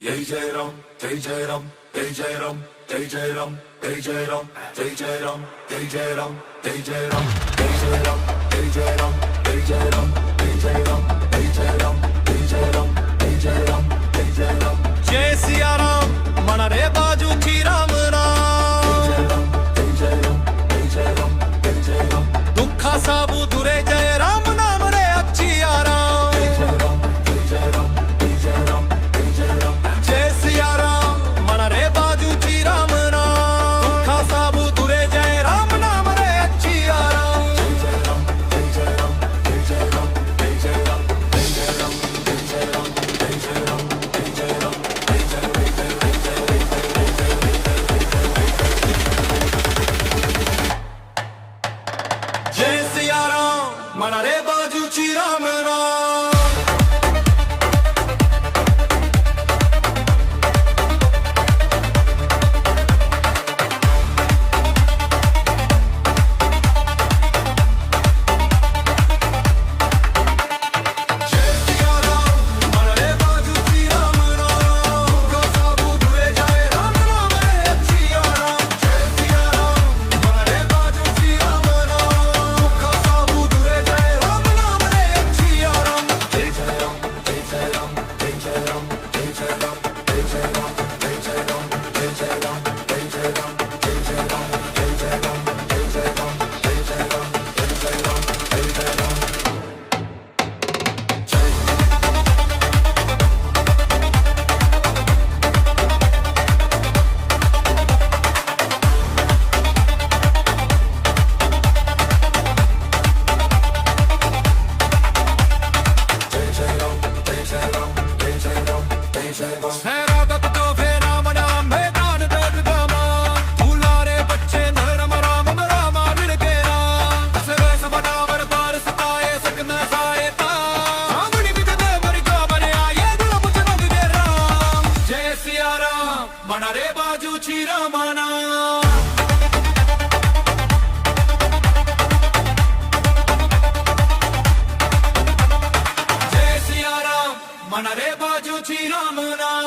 जय जय राम जय जय राम जय जय राम जय जय राम जय जय राम जय जय राम जय जय राम जय जय राम जय जय राम जय जय राम जय जय राम जय जय राम जय जय राम जय जय राम जय जय राम जय जय राम जय सिया राम मन रे बाजू ची राम राम जय जय राम जय जय राम जय जय राम दुखा साबू दुरे जय राम नाम रे अक्षिया राम जय जय राम जय जय राम जय जय राम जय जय राम जय सिया राम मन रे बाजू ची राम राम दुखा साबू दुरे जय राम नाम रे अक्षिया राम जय जय राम जय जय राम जय जय राम जय जय राम जय जय राम जय जय राम जय जय राम जय जय राम जय जय जय सिया राम मन रे बाजू ची राम राम हैरादत तो फेरा मना मैदान दर्द गमा दुलारे बच्चे धर्म राम रामा विरके राम सवेस बनावर बार सताए सकना साएता आंगड़ी बिच दे मरी का बने आए दिल मुझ रंग दे राम जय सिया राम मना रे बाजू छी रामाना मन रे बाजू ची राम राम